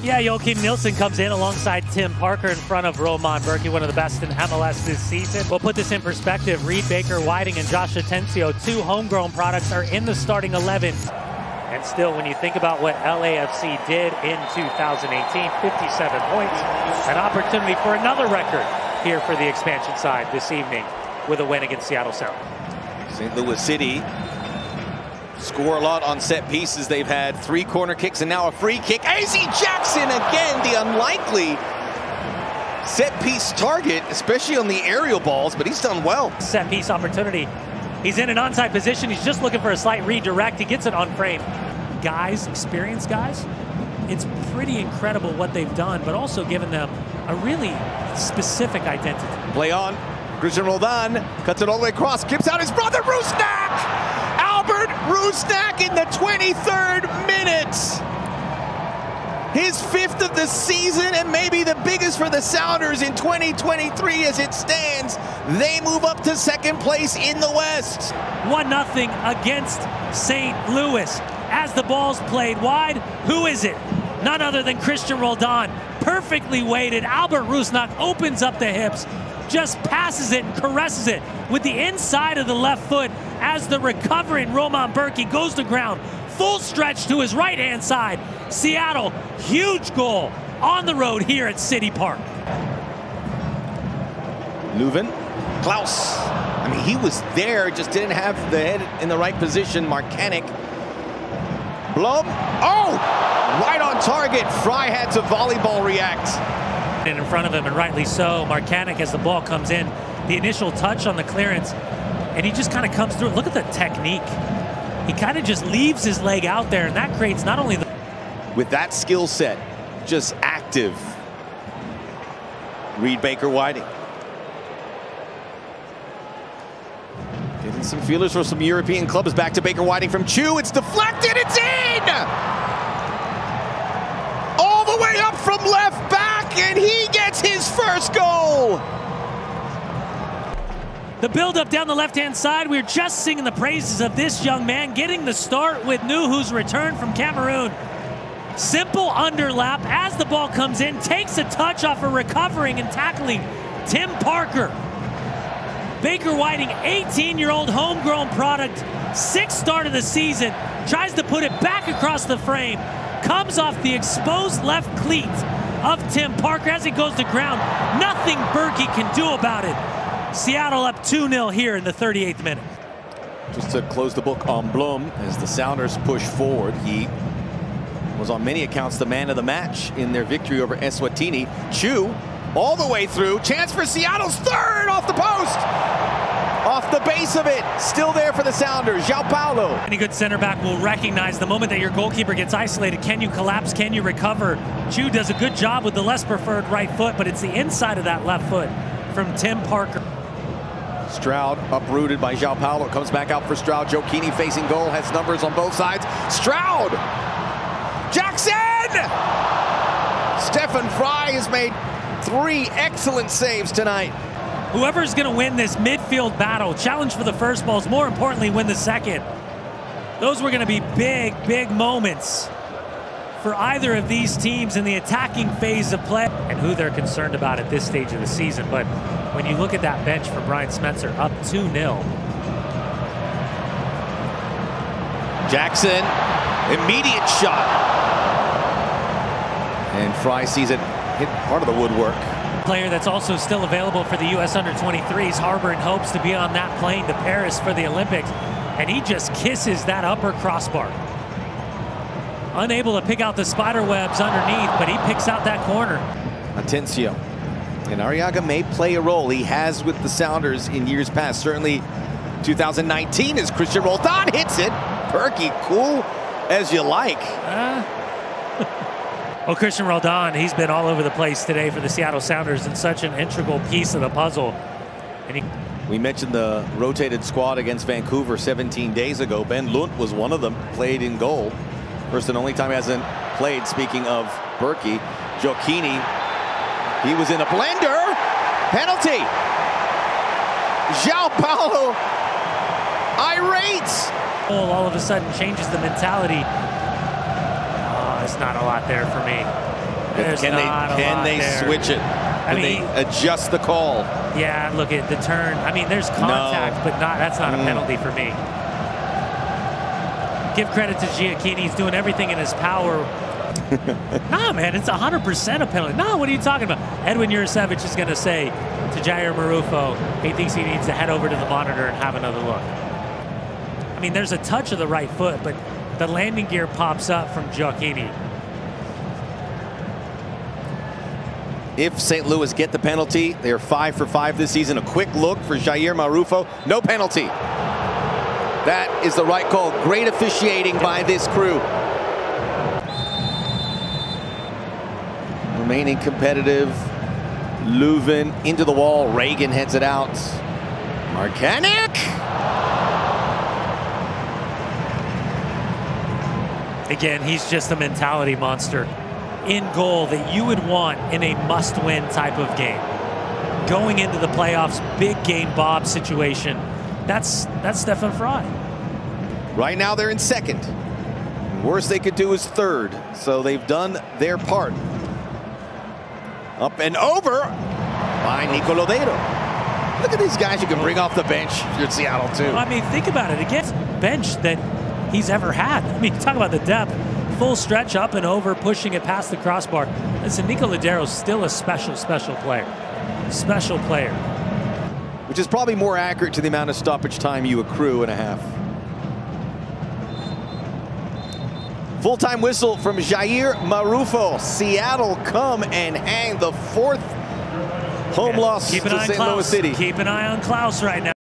Yeah, Joachim Nielsen comes in alongside Tim Parker in front of Roman Berkey, one of the best in MLS this season. We'll put this in perspective. Reed Baker-Whiting and Josh Atencio, two homegrown products, are in the starting 11. And still, when you think about what LAFC did in 2018, 57 points, an opportunity for another record here for the expansion side this evening with a win against Seattle Sound. St. Louis City score a lot on set pieces. They've had 3 corner kicks and now a free kick. AZ Jackson again, the unlikely set piece target, especially on the aerial balls, but he's done well. Set piece opportunity. He's in an onside position. He's just looking for a slight redirect. He gets it on frame. Guys, experienced guys, it's pretty incredible what they've done, but also given them a really specific identity. Play on. Christian Roldan cuts it all the way across, gives out his brother Rusnak! Albert Rusnak in the 23rd minute. His 5th of the season and maybe the biggest for the Sounders in 2023 as it stands. They move up to 2nd place in the West. 1-0 against St. Louis. As the ball's played wide, who is it? None other than Christian Roldan. Perfectly weighted. Albert Rusnak opens up the hips, just passes it and caresses it with the inside of the left foot as the recovering Roman Berkey goes to ground. Full stretch to his right-hand side. Seattle, huge goal on the road here at City Park. Leuven. Klaus. I mean, he was there, just didn't have the head in the right position. Marcanic. Blom. Oh! Right on target. Fry had to volleyball react. In front of him, and rightly so. Marcanic, as the ball comes in, the initial touch on the clearance, and he just kind of comes through. Look at the technique. He kind of just leaves his leg out there, and that creates not only the... With that skill set, just active. Reed Baker-Whiting. Getting some feelers for some European clubs. Back to Baker-Whiting from Chu. It's deflected. It's in! All the way up from left back, and he gets his first goal. The build-up down the left-hand side, we were just singing the praises of this young man getting the start with Nuhu's return from Cameroon. Simple underlap as the ball comes in, takes a touch off a recovering and tackling Tim Parker. Baker-Whiting, 18-year-old homegrown product, 6th start of the season, tries to put it back across the frame, comes off the exposed left cleat of Tim Parker as he goes to ground. Nothing Berkey can do about it. Seattle up 2-0 here in the 38th minute. Just to close the book on Blom as the Sounders push forward. He was on many accounts the man of the match in their victory over Eswatini. Chu all the way through. Chance for Seattle's 3rd off the post. Off the base of it. Still there for the Sounders. João Paulo. Any good center back will recognize the moment that your goalkeeper gets isolated. Can you collapse? Can you recover? Chu does a good job with the less preferred right foot, but it's the inside of that left foot from Tim Parker. Stroud uprooted by João Paulo. Comes back out for Stroud. Jokini facing goal. Has numbers on both sides. Stroud! Jackson! Stefan Fry has made 3 excellent saves tonight. Whoever's going to win this midfield battle, challenge for the first balls, more importantly, win the second. Those were going to be big, big moments for either of these teams in the attacking phase of play and who they're concerned about at this stage of the season. But when you look at that bench for Brian Spencer, up 2-0. Jackson, immediate shot. And Fry sees it hit part of the woodwork. Player that's also still available for the U.S. under-23s, harboring hopes to be on that plane to Paris for the Olympics. And he just kisses that upper crossbar. Unable to pick out the spider webs underneath, but he picks out that corner. Atencio. And Arriaga may play a role. He has with the Sounders in years past. Certainly 2019 as Christian Roldan hits it. Berkey, cool as you like. Well, Christian Roldan, he's been all over the place today for the Seattle Sounders and such an integral piece of the puzzle. And we mentioned the rotated squad against Vancouver 17 days ago. Ben Lunt was one of them, played in goal. First and only time he hasn't played. Speaking of Berkey, Jokini, he was in a blender. Penalty. João Paulo, irate. All of a sudden changes the mentality. Oh, it's not a lot there for me. Can they switch it? Can they adjust the call? Yeah, look at the turn. I mean, there's contact, but that's not a penalty for me. Give credit to Giacchini. He's doing everything in his power. Nah, man, it's 100% a penalty. No, what are you talking about? Edwin Jurasevich is going to say to Jair Marufo, he thinks he needs to head over to the monitor and have another look. I mean, there's a touch of the right foot, but the landing gear pops up from Giacchini. If St. Louis get the penalty, they are 5 for 5 this season. A quick look for Jair Marufo. No penalty. That is the right call. Great officiating by this crew. Remaining competitive. Leuven into the wall. Reagan heads it out. Markanek. Again, he's just a mentality monster in goal that you would want in a must-win type of game. Going into the playoffs, big game Bob situation. That's Stefan Frei. Right now they're in second. Worst they could do is third. So they've done their part. Up and over by Nico Lodeiro. Look at these guys you can bring off the bench if you're Seattle too. Well, I mean, think about it. Against bench that he's ever had. I mean, talk about the depth. Full stretch up and over, pushing it past the crossbar. Listen, Nico Lodeiro's still a special player. Special player. Which is probably more accurate to the amount of stoppage time you accrue in a half. Full-time whistle from Jair Marufo. Seattle come and hang the 4th home loss to St. Louis City. Keep an eye on Klaus right now.